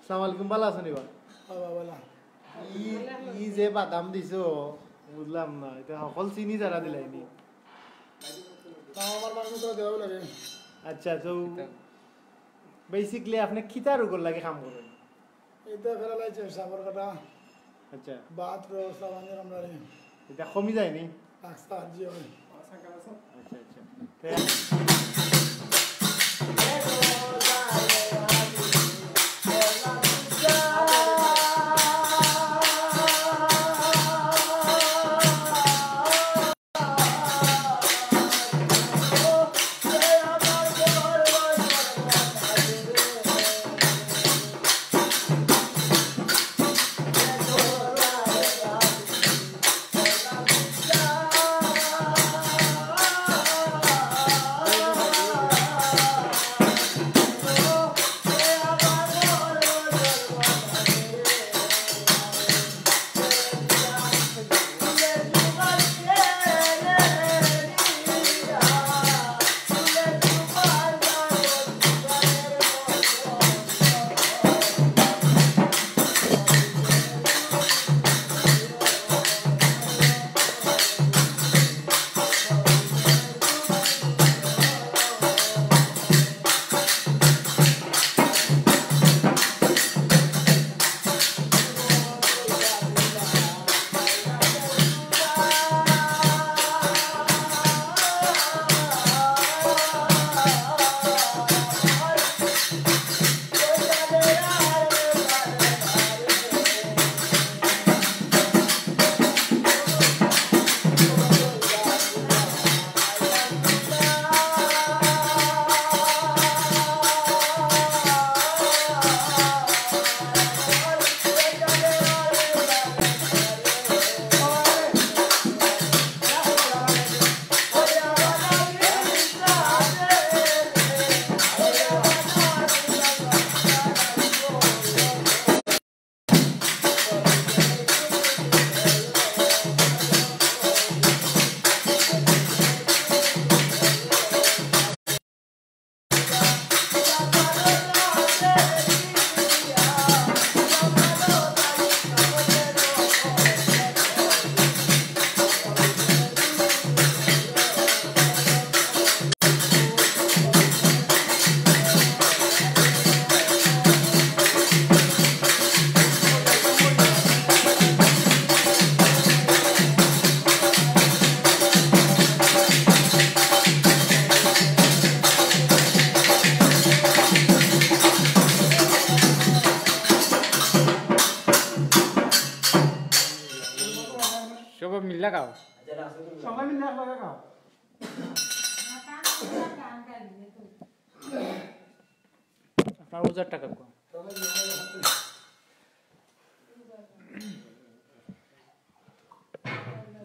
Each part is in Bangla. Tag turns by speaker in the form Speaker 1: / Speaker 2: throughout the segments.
Speaker 1: সালামালাইকুম ভালো আছেন এবার ই যে বাদাম দিছো বুঝলাম না এটা সকল চিনি যারা দিলাইনি আচ্ছা তো বেসিকলি আপনি কিতার উপর লাগে কাম করেন
Speaker 2: এটা ফেলা লাগছে সাবর কাটা
Speaker 1: আচ্ছা
Speaker 2: বাত রো সাবানের আমরা
Speaker 1: এটা কমি যায়নি
Speaker 2: আস্তা জি হয়
Speaker 1: আচ্ছা আচ্ছা
Speaker 3: সব মিল্লা খাও
Speaker 2: সবাই মিলে একবার খাও
Speaker 3: আপনার 1000 টাকা কম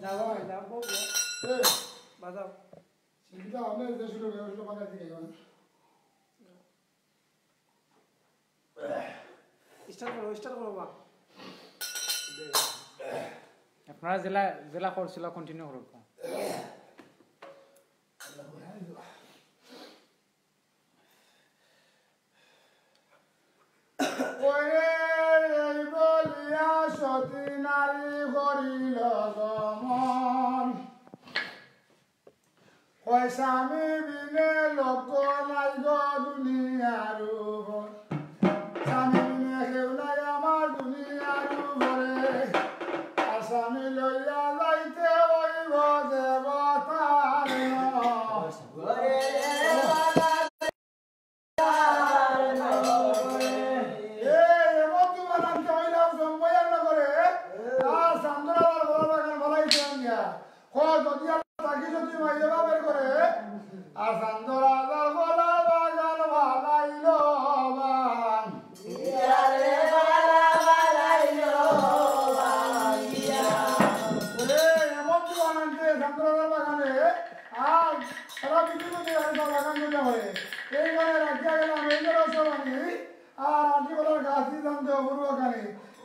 Speaker 2: যাও যাও বাজাও সিধা আমরা দেশ লোক ব্যবস্থা বানাই দিই স্টার্ট করো বা
Speaker 3: আপনারা জেলা করছিল কন্টিনিউ করব
Speaker 2: ওরে এই বলিয়া সতী নারী করিল গমন ওই স্বামী বিনে লোক নাই গো দুনিয়ার উপর স্বামী বিনে কেউ নাই আমার দুনিয়ার উপরে আর স্বামী লইয়া যাইতে হইব দেবতার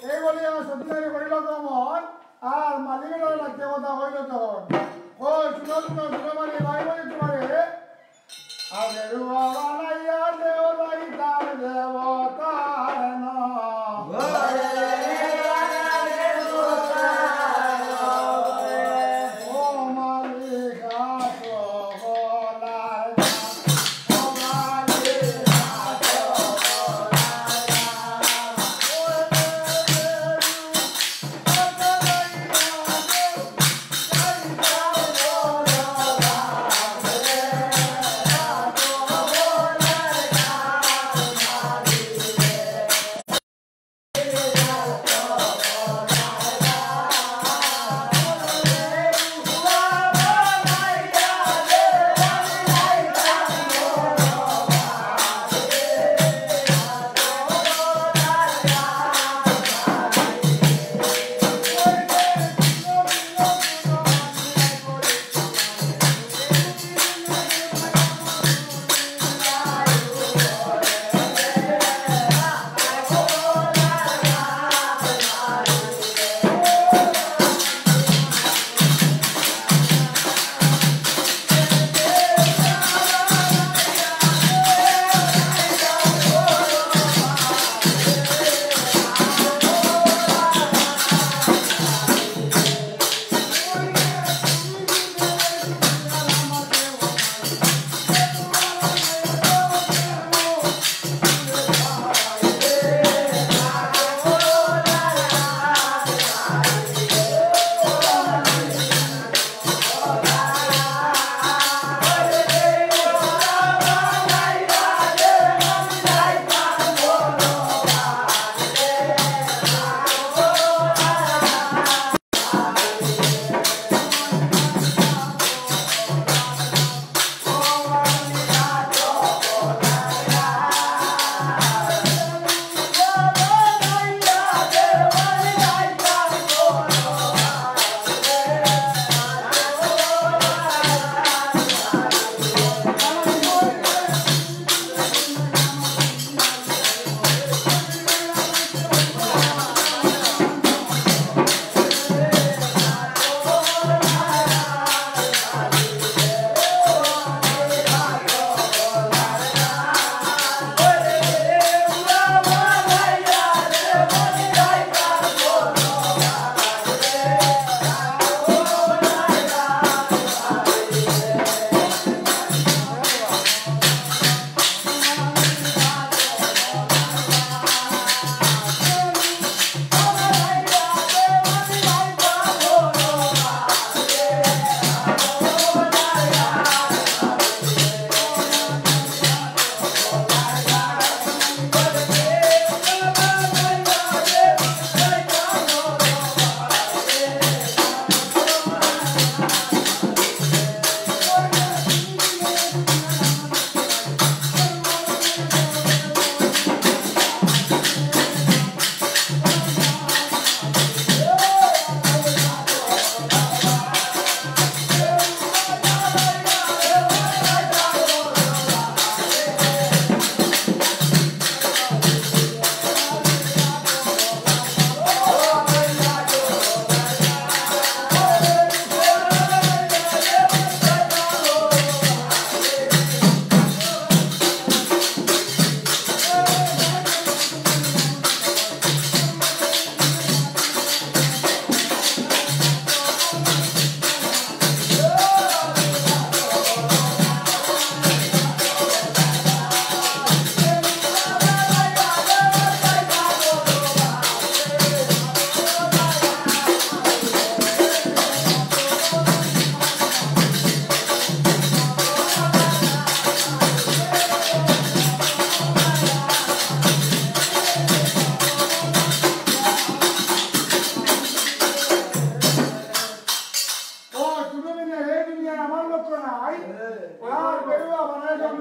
Speaker 2: এই বলি আমার সত্যি করিল কমন আর মালিকের লাগতে কথা হইল তখন ও শুনো শুনো শুনো মানে ভাই বলি তোমারে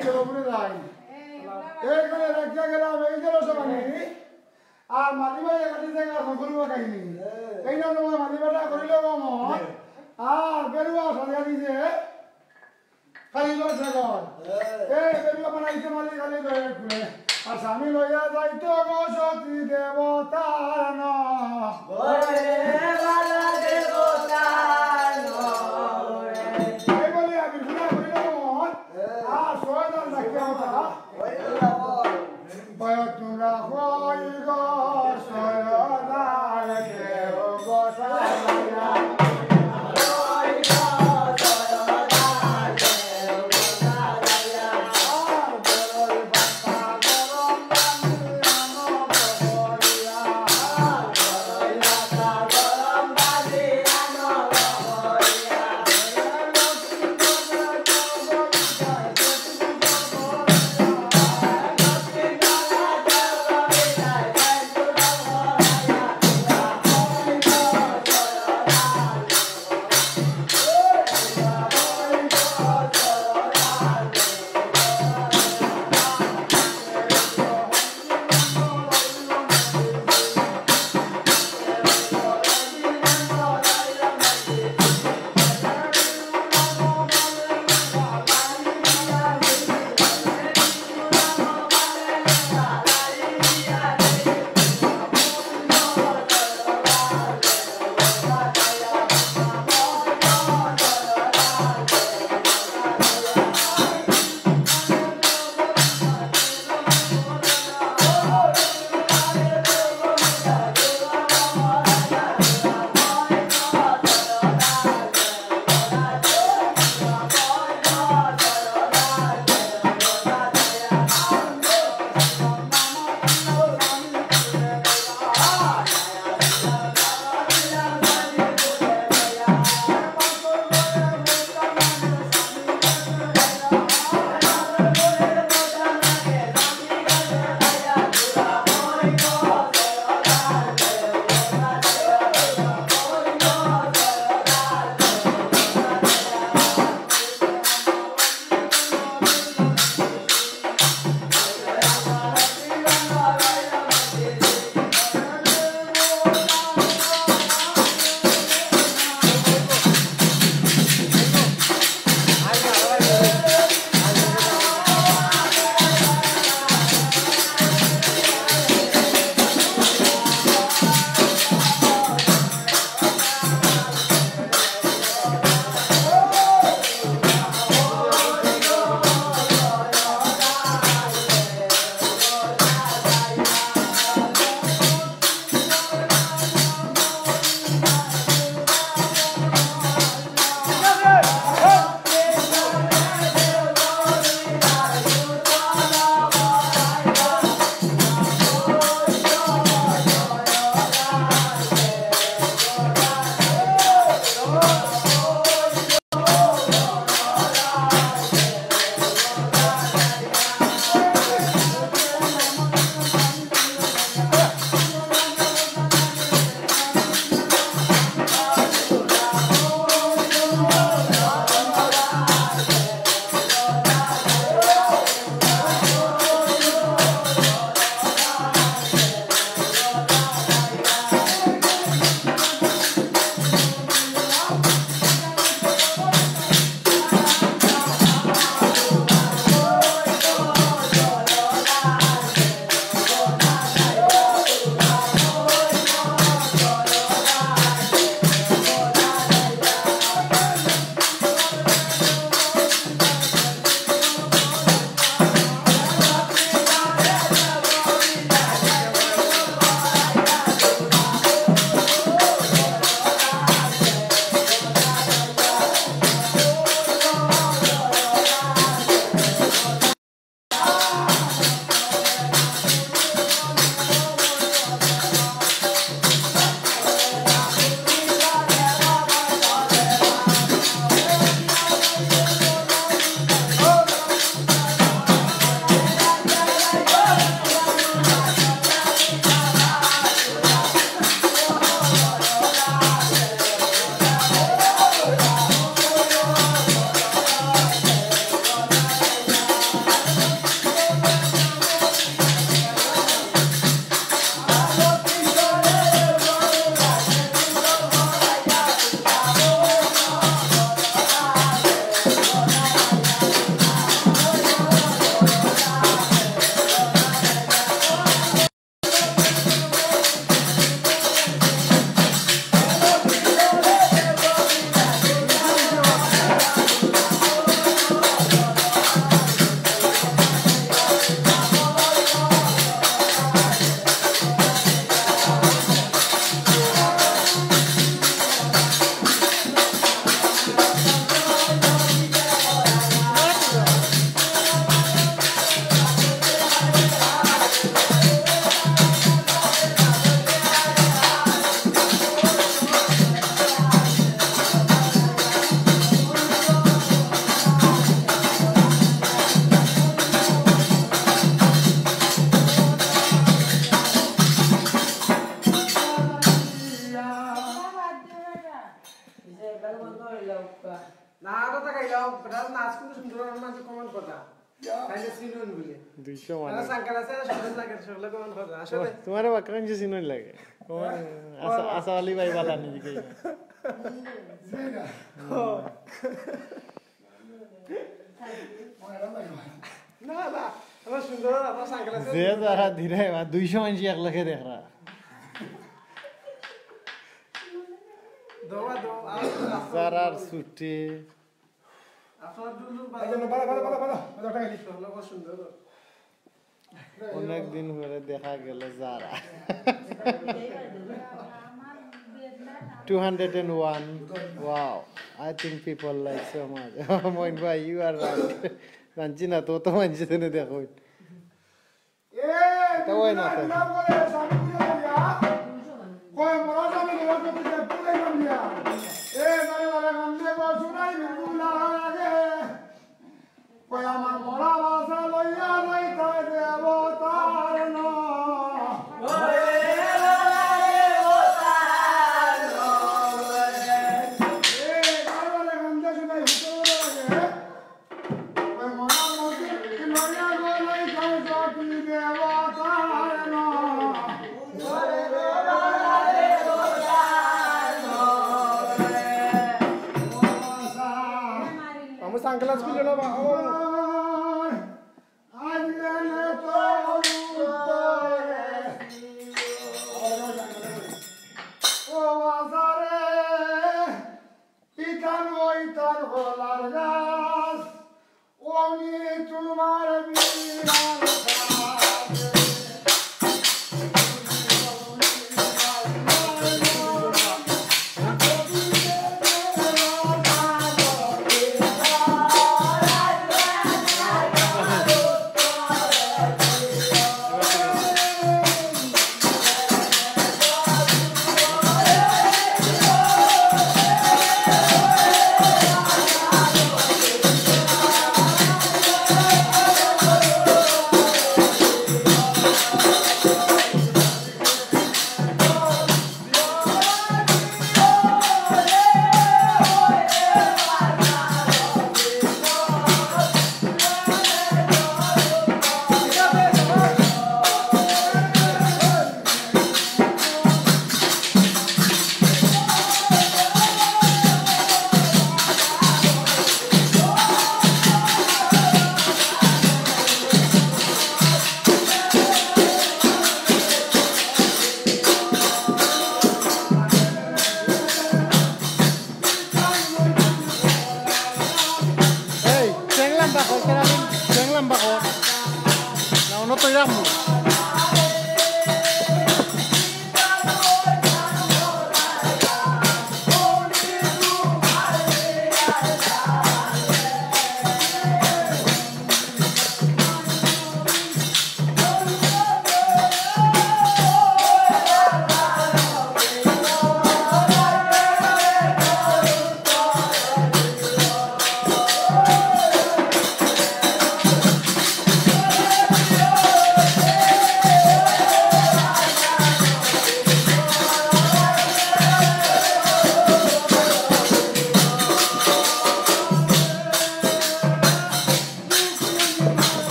Speaker 2: কেউ ঘুরে যাই এইখানে রাখিয়া গেলাম এই গেল সবাই আর মালিবাই এখানে জায়গা সকলবা কাহিনী এই জন্য মালিবাটা করিল মত আর বেরুয়া সাজা দিছে খালি লসে ঘর এই বেরুয়া বানাইছে মালি খালি দয়া খুলে আর স্বামী লইয়া যাইতো গো সতী দেবতার ন এই বলি আমি ঘুরে করিল মত আর সয়দান রাখিয়া কথা বয়তুরা হই গো সয়দার কেউ বসাইয়া
Speaker 4: Bye. না তো তাকাইলাও এটা নাচ কিন্তু সুন্দর মানুষ কমেন্ট কথা তাইলে সিনুন বলে
Speaker 1: 200
Speaker 4: না
Speaker 1: মানে
Speaker 4: সাঙ্কার আছে সুন্দর লাগে সকলে কমেন্ট কথা আসলে
Speaker 1: তোমার বাকরান যে সিনই লাগে আশা আলী ভাই বালা নিজে
Speaker 4: না না আমার সুন্দর আপনার সাঙ্কার আছে
Speaker 1: যে যারা ধীরে 200 মানুষ এক লাখে দেখরা
Speaker 4: দোয়া দোয়া
Speaker 1: যারার ছুটি
Speaker 4: আপনার দুলুর
Speaker 2: বাবা
Speaker 4: সুন্দর
Speaker 1: অনেক দিন পরে দেখা গেল যারা 201 wow I think people like so much Moin bhai you are right জানছি না তো তো মানুষ জেনে দেখো
Speaker 2: তো ওই না কই মরা যাবে না তো তুই পুরাই বান্দিয়া দাঁড়ে দাঁড়ে গন্ধে বসুনাই বিলকুল লাগে কই আমার মরা বাসা লইয়া যাইতে দেবতার না
Speaker 4: Vamos a anclar las pilas,
Speaker 1: no estoy dando.
Speaker 2: Yeah.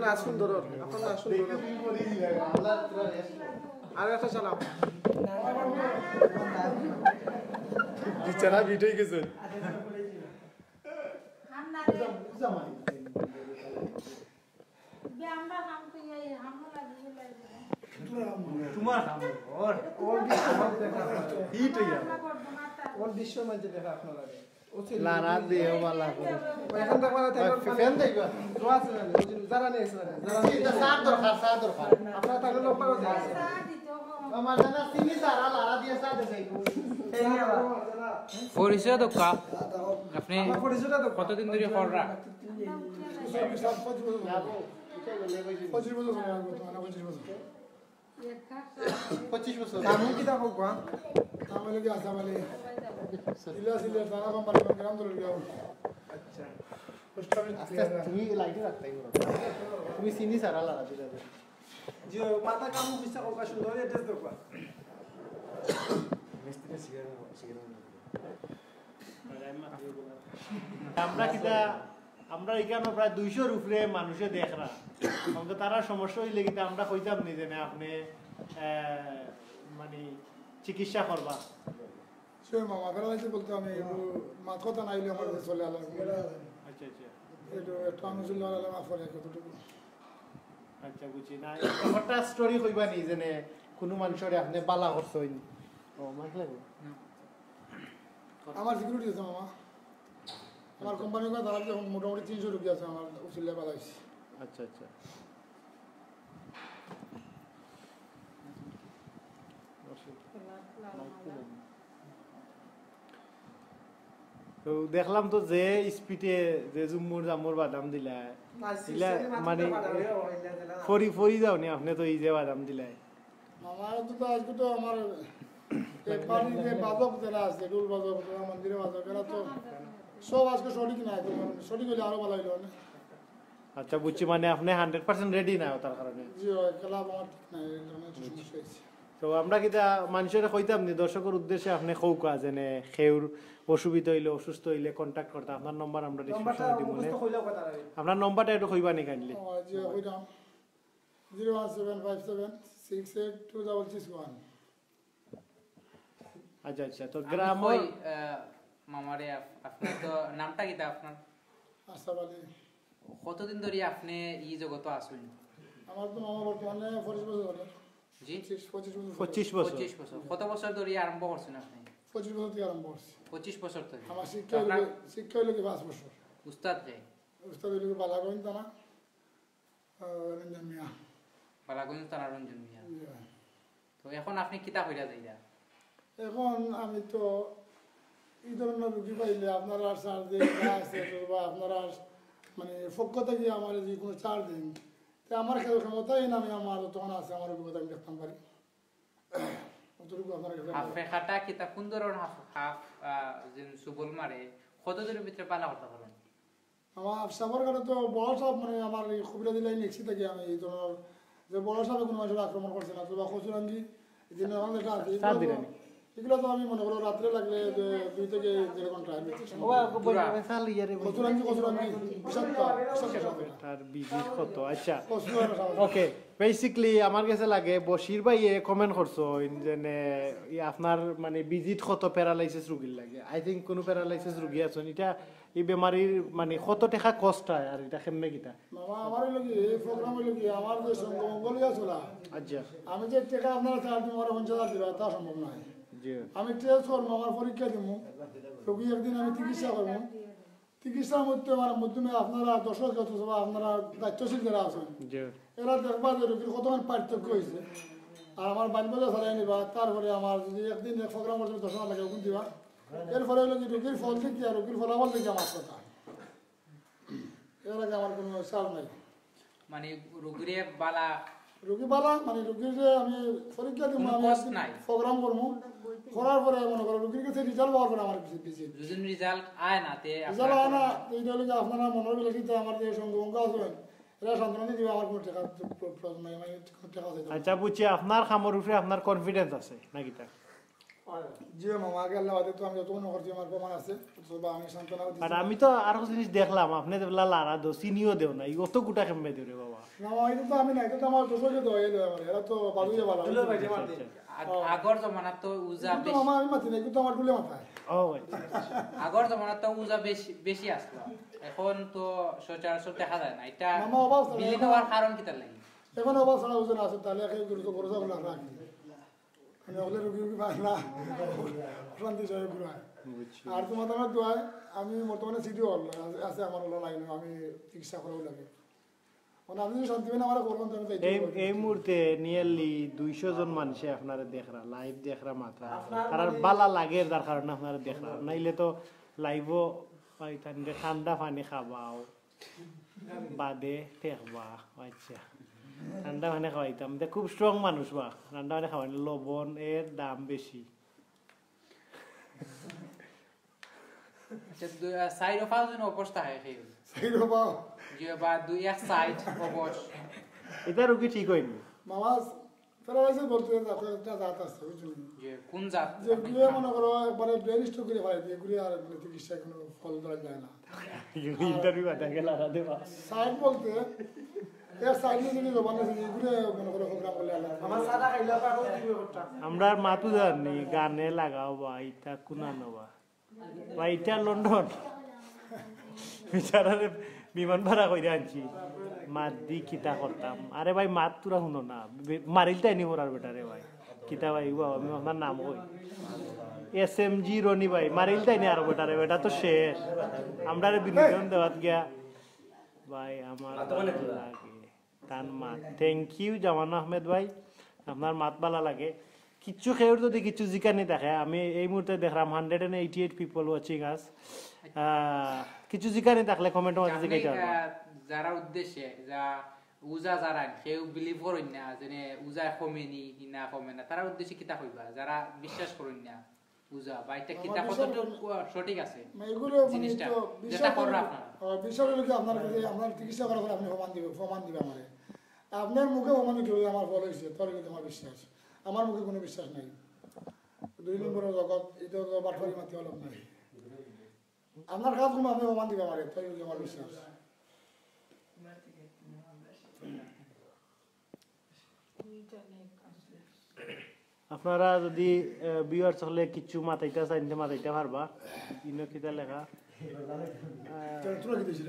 Speaker 4: নাচ সুন্দর এখন নাচ সুন্দর আর একটা চালাও
Speaker 1: বিছানা বিটেই গেছে তোমার হিট হইয়া
Speaker 4: ওর দৃশ্য মধ্যে দেখা আপনারা
Speaker 1: লারা দিও বালা
Speaker 4: এখন দেখবা
Speaker 1: ফ্যান দেখবা
Speaker 4: আছে না যারা নিয়ে এসে
Speaker 1: এটা সাত দরকার
Speaker 4: আপনারা তাহলে লম্বা করে আছে
Speaker 1: আমার জানা চিনি সারা লারা দিয়ে সাথ দেই
Speaker 3: পরিচয় তো কাপ আপনি
Speaker 4: আমার পরিচয়টা তো
Speaker 3: কতদিন ধরে কররা
Speaker 2: 25 বছর হয়ে গেল
Speaker 1: 25 বছর
Speaker 4: আমি কি দেখো কোয়া
Speaker 2: আমাদের কি আসা বলে সিলা তারা কোম্পানি গ্রাম ধরে গেল
Speaker 4: আচ্ছা
Speaker 1: আস্তে আস্তে তুমি লাইটে রাখতাই করো তুমি চিনি সারা লারা দিলা
Speaker 4: যে মাথা কামু বিস্তা কোকা সুন্দর এটা তো কোয়া
Speaker 5: আমরা এখানে প্রায় 200 উপরে মানুষে দেখরা আমাকে তারা সমস্যা হইলে কিন্তু আমরা কইতাম নি যে না আপনি মানে চিকিৎসা করবা
Speaker 2: সে মামা করা লাগছে বলতে আমি মাত কথা নাইলে আমার চলে আলো
Speaker 5: আচ্ছা আচ্ছা
Speaker 2: একটু একটু আমি চলে আলো মাফ করে কতটুকু
Speaker 5: আচ্ছা বুঝছি না একটা স্টোরি কইবা নি যে না কোনো মানুষরে আপনি বালা করছইন ও মাছ লাগবে
Speaker 2: আমার সিকিউরিটি আছে মামা আমার কোম্পানির কথা দাঁড়াতে এখন মোটামুটি 300 রুপি আছে আমার উচিলে বালাইছি
Speaker 5: আচ্ছা আচ্ছা তো দেখলাম তো যে স্পিডে যে জুম্মুর জামুর বাদাম দিলা দিলা মানে ফরি ফরি যাও নি আপনি তো এই যে বাদাম দিলাই
Speaker 2: আমার তো আজকে তো আমার পানি যে বাজক যারা আছে ডুল বাজক মন্দিরে বাজক এরা তো সব আজকে সঠিক না সঠিক হলে আরো ভালো হইলো না
Speaker 5: আচ্ছা বুঝছি মানে আপনি 100% রেডি না তার কারণে
Speaker 2: জি খেলা আমার ঠিক নাই এই জন্য একটু সমস্যা হয়েছে
Speaker 5: তো আমরা কিতা মানুষের কইতাম নি দর্শকের উদ্দেশ্যে আপনি কৌকা যেনে খেউর অসুবিধা হইলে অসুস্থ হইলে কন্টাক্ট করতে আপনার নম্বর আমরা ডিসক্রিপশনে দিব মনে আপনার নম্বরটা একটু কইবা নি কাইন্ডলি
Speaker 2: জি ওইটাম 01757682661
Speaker 5: আচ্ছা আচ্ছা তো গ্রাম
Speaker 3: ওই মামারে আপনার তো নামটা কিটা আপনার
Speaker 2: আশাবাদী
Speaker 3: কতদিন ধরে আপনি এই জগত আসুন
Speaker 2: আমার তো মামা বর্তমানে 25 বছর হলো
Speaker 3: জি
Speaker 2: 25 বছর
Speaker 5: 25 বছর
Speaker 3: 25 বছর কত বছর ধরে আরম্ভ করছেন আপনি
Speaker 2: 25 বছর থেকে আরম্ভ করছি
Speaker 3: 25 বছর ধরে
Speaker 2: আমার শিক্ষা হইলো কি 5 বছর
Speaker 3: উস্তাদ কে
Speaker 2: উস্তাদ হইলো কি বালাগঞ্জ থানা রঞ্জন মিয়া
Speaker 3: বালাগঞ্জ থানা রঞ্জন মিয়া তো এখন আপনি কিতা কইরা যাইরা
Speaker 2: এখন আমি তো এই ধরনের রুগী পাইলে আপনারা সার দিন আছে বা আপনারা মানে পক্ষ থেকে আমার যে কোনো চার দিন তো আমার খেয়াল ক্ষমতাই না আমি আমার তখন আছে আমার অভিজ্ঞতা আমি দেখতাম পারি অতটুকু আপনারা
Speaker 3: হাফে খাটা কিতা কোন ধরনের হাফ যে সুবল মারে কত দিনের ভিতরে পালা করতে পারেন
Speaker 2: আমার সাপের কাছে তো বড় সাপ মানে আমার এই খুবরা দিলাই নেক্সি থেকে আমি এই ধরনের যে বড় সাপে কোনো মানুষের আক্রমণ করছে না তো বা খসুরাঙ্গি এই জন্য আমার যেটা আছে এগুলো তো আমি মনে করো রাত্রে লাগলে 2 থেকে 1.5 ঘন্টা
Speaker 5: তার বিজিট কত আচ্ছা ওকে বেসিক্যালি আমার কাছে লাগে বশির ভাই কমেন্ট করছো যে আপনার মানে ভিজিট কত প্যারালাইসিস রোগীর লাগে আই থিংক কোন প্যারালাইসিস রোগী আছেন এটা এই বেমারির মানে কত টাকা কষ্ট হয় আর এটা কেমনে কিটা
Speaker 2: মামা আমার লাগি এই প্রোগ্রাম লাগি আমার যে মঙ্গল গেছিল
Speaker 5: আচ্ছা
Speaker 2: আমি যে টাকা আপনারা চার দিন আমার 50,000 দিবা তা সম্ভব নয়
Speaker 5: জি
Speaker 2: আমি টেস্ট করবো আমার পরীক্ষা দিব রোগী একদিন আমি চিকিৎসা করবো চিকিৎসার মধ্যে আমার মাধ্যমে আপনারা দর্শক অথবা আপনারা দায়িত্বশীল যারা আছেন
Speaker 5: জি
Speaker 2: এরা দেখবা যে রোগীর কতক্ষণ পার্থক্য হয়েছে আর আমার বাণিজ্য চালাই নিবা তারপরে আমার যদি একদিন প্রোগ্রাম করতে 10,000 লাগে ওগুন দিবা এর ফলে হলো কি রোগীর ফল থেকে আর রোগীর ফলাফল থেকে আমার কথা এর আগে আমার কোনো সার নাই
Speaker 3: মানে রোগীরে বালা
Speaker 2: রোগী বালা মানে রোগীর যে আমি পরীক্ষা দিব আমি
Speaker 3: কষ্ট নাই
Speaker 2: প্রোগ্রাম করবো করার পরে মনে করো রোগীর কাছে রেজাল্ট পাওয়ার পরে আমার বেশি
Speaker 3: যদি রেজাল্ট আয় না তে
Speaker 2: রেজাল্ট হয় না এইটা হলো যে আপনারা মনের বিলাসিতে আমার যে সঙ্গ আছেন এরা সন্তান দিবে আমার কোনো টাকা প্রয়োজন নাই মানে টাকা চাইতে
Speaker 5: আচ্ছা বুঝছি আপনার খামর উপরে আপনার কনফিডেন্স আছে নাকি তা
Speaker 2: জি মামা আগে আল্লাহ বাদে তো আমি যত মনে করছি আমার প্রমাণ আছে তো বা আমি সান্ত্বনা দিচ্ছি
Speaker 5: আর আমি তো আরো জিনিস দেখলাম আপনি বললা লারা দো চিনিও দেও না অত গুটা কেমনে দেও রে বাবা
Speaker 2: না মামা এটা তো আমি না এটা তো আমার দোষকে তো হয়ে যাবে এরা তো বাদুইয়া বালা
Speaker 4: দুলো ভাই যে মারতে
Speaker 3: আগর জমানাত তো উজা
Speaker 2: কিন্তু
Speaker 3: বেশি
Speaker 2: মামা আমি মাতি না কিন্তু আমার ডুলে মাথায়
Speaker 5: ও আচ্ছা
Speaker 3: আগর জমানাত তো উজা বেশি বেশি আসলো এখন তো সচরাচর দেখা যায় না এটা
Speaker 2: মামা অভাব ছাড়া
Speaker 3: বিলীন হওয়ার কারণ কি তার লাগে
Speaker 2: এখন অভাব ছাড়া ওজন আছে তাহলে একে গুরুত্ব করে যাবো না রাখি আমি হলে রুগী রুগী পাই না শান্তি সহে ঘুরায় আর তোমার আমার দোয়ায় আমি বর্তমানে সিটি হল আছে আমার হলো লাইন আমি চিকিৎসা করাও লাগে মানে আপনি যদি শান্তি পেন আমার করবেন তো আমি যাইতে
Speaker 5: এই
Speaker 2: পারবো।
Speaker 5: এই মুহূর্তে নিয়ারলি 200 জন মানুষে আপনারা দেখরা লাইভ দেখরা মাত্রা আর বালা লাগে যার কারণে আপনারা দেখরা নাইলে তো লাইভও পাইতান যে ঠান্ডা পানি খাবাও বাদে দেখবা আচ্ছা ঠান্ডা পানি খাওয়াইতাম দে খুব স্ট্রং মানুষ বা ঠান্ডা পানি খাওয়াই লবণ এর দাম বেশি
Speaker 3: সাইড অফ আউজ অবস্থা হয় সেই
Speaker 2: সেই রবা
Speaker 3: যে বা দুই এক সাইড অবশ
Speaker 5: এটা রুগী ঠিক হয়নি
Speaker 2: মামা ফেরাইছে বলতে একটা জাত আছে বুঝলি
Speaker 3: যে কোন জাত
Speaker 2: যে গুলো মনে করো একবারে ব্রেন স্ট্রোক করে ফেলাই দিয়ে গুলো আর মানে চিকিৎসা কোনো ফল ধরা যায় না
Speaker 5: ইন্টারভিউ আটা গেল আদা দেবা
Speaker 2: সাইড বলতে এর সাইডে যদি জবান আছে গুলো মনে করো প্রোগ্রাম করলে আল্লাহ
Speaker 4: আমার সাদা খাইলা পাগল দিবে ওটা
Speaker 5: আমরা মাতু জানি গানে লাগাও বা ইটা কুনানো বা ইটা লন্ডন বিচারারে বিমান ভাড়া করে আনছি মাত দি কিতা করতাম আরে ভাই মাত তোরা শুনো না মারিলটাই নি পড়ার বেটারে ভাই কিতা ভাই আমি আপনার নাম কই SMG রনি ভাই মারিলটাই নি আর বেটারে বেটা তো শেষ আমরা বিনোদন দেওয়াত গিয়া ভাই আমার লাগে তান মাত থ্যাংক ইউ জামান আহমেদ ভাই আপনার মাত ভালো লাগে কিচ্ছু খেয়েও যদি কিছু জিকানি দেখে আমি এই মুহূর্তে দেখলাম 188 পিপল ওয়াচিং আস কিছু জিকানি দেখলে কমেন্ট মধ্যে জিকাইতে পারবা
Speaker 3: যারা উদ্দেশ্যে যা উজা যারা কেউ বিলিভ করেন না যে উজা কমেনি না কমে না তারা উদ্দেশ্যে কিতা কইবা যারা বিশ্বাস করেন না উজা বা এটা কিতা কতটুকু সঠিক আছে
Speaker 2: এগুলো মানে
Speaker 3: জিনিসটা
Speaker 2: তো
Speaker 3: যেটা কররা আপনারা
Speaker 2: বিশ্বাস হলে কি আপনার কাছে আপনার চিকিৎসা করার পর আপনি প্রমাণ দিবে আমারে আপনার মুখে প্রমাণ দিতে হবে আমার ফল হয়েছে তোর কিন্তু আমার বিশ্বাস আমার মুখে কোনো বিশ্বাস নাই 2 নম্বরের জগৎ এটা তো বাটফারি মাতি হল নাই আপনার কাজ কোনো আপনি প্রমাণ দিবে আমারে তোর কিন্তু আমার বিশ্বাস
Speaker 5: আপনারা যদি ভিউয়ার্স হলে কিছু মাথাইতে চাইতে মাথাইতে পারবা ইনো কিতা লেখা 2 কেজি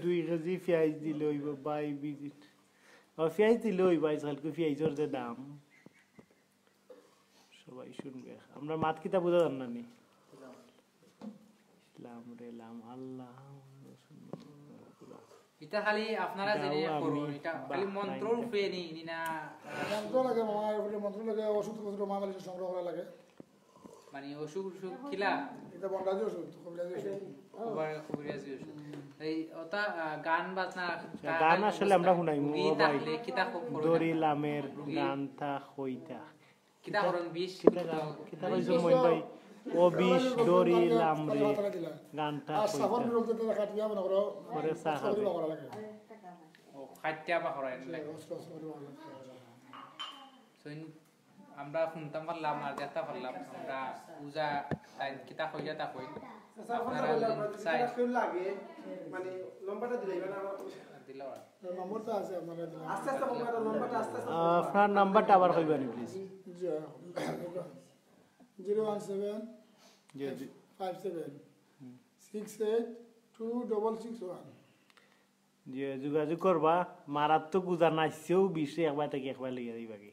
Speaker 5: পেঁয়াজ দিলে হইব বাই ভিজিট পেঁয়াজ দিলে হইব আজকাল পেঁয়াজের যে দাম সবাই শুনবে আমরা মাত কিতা বুঝা জান না নি ইসলাম রে লাম আল্লাহ
Speaker 3: এটা খালি আপনারা জেনে করুন এটা খালি মন্ত্র রূপে নি না
Speaker 2: মন্ত্র লাগে মামা বলে মন্ত্র লাগে ওষুধ ওষুধ মা মালিশ সংগ্রহ করা লাগে
Speaker 3: মানে অসুখ খিলা
Speaker 2: এটা বন্ডাজি ওষুধ কবিরাজি ওষুধ
Speaker 3: কবিরাজি ওষুধ এই ওটা গান বাজনা
Speaker 5: গান আসলে আমরা শুনাইমু
Speaker 3: গীত
Speaker 5: ভাই
Speaker 3: আসলে কিতা করুন
Speaker 5: দরি লামের গানটা হইতা
Speaker 3: কিতা করুন 20
Speaker 5: কিতা কইছো মইন ভাই ও বিশ দরি লামরে গানটা
Speaker 2: আর সাফর
Speaker 5: কইতা
Speaker 2: বিরুদ্ধে তো কাটিয়া মনে করো
Speaker 5: পরে চা খাবে।
Speaker 2: করা লাগে
Speaker 3: ও খাইতে বা করায় লাগে সইন আমরা শুনতাম পারলাম আর দেখতে পারলাম আমরা পূজা কিতা কইয়া তা কই
Speaker 4: সাফর
Speaker 3: সাই
Speaker 4: লাগে মানে লম্বাটা দিলাইবা না
Speaker 3: দিল
Speaker 2: নম্বরটা আছে আপনার
Speaker 4: আস্তে আস্তে বলবা লম্বাটা আস্তে আস্তে
Speaker 5: আপনার নাম্বারটা আবার কইবেন প্লিজ
Speaker 2: 017
Speaker 5: যদি
Speaker 2: 57 68 2661
Speaker 5: যে যোগাযোগ করবা মারাত্মক গুজা নাইছেও বিষে একবার থেকে একবার লিয়ে দিবা কি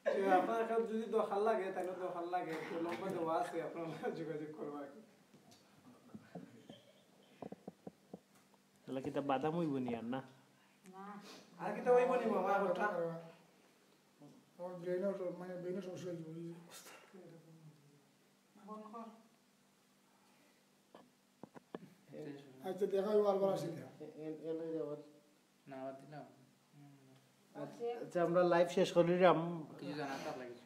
Speaker 5: এই জন্য
Speaker 4: আপনার কাছে যদি দরকার লাগে তাহলে দরকার লাগে তো লম্বা দেওয়া আছে আপনারা যোগাযোগ করবা
Speaker 5: তাহলে কি তা বাদাম হইব নি আর না
Speaker 4: আর কি তো ওই বলি মামা ওটা
Speaker 2: আমার ব্রেনের মানে ব্রেনের সমস্যা হয়েছে আচ্ছা দেখা হইব আরবার আসি
Speaker 3: না দিলাম
Speaker 5: আচ্ছা আমরা লাইভ শেষ করিলাম
Speaker 3: কিছু জানা তার লাগে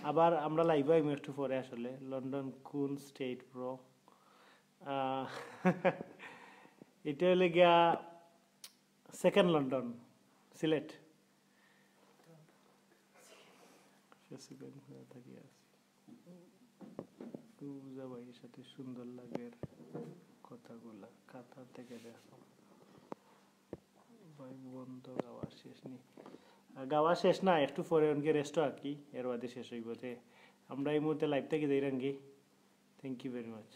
Speaker 5: আবার আমরা লাইভে আইমু একটু পরে আসলে লন্ডন কোন স্টেট প্রো এটা হলে গিয়া সেকেন্ড লন্ডন সিলেট প্রেসিডেন্ট হয়ে থাকি আছি উজা ভাইয়ের সাথে সুন্দর লাগে কথাগুলা কাতার থেকে দেখো ভাই বন্ধ গাওয়া শেষ নেই গাওয়া শেষ না একটু পরে অনকে রেস্ট আঁকি এর বাদে শেষ হইব আমরা এই মুহূর্তে লাইভ থেকে যাই রাঙ্গি থ্যাংক ইউ ভেরি মাচ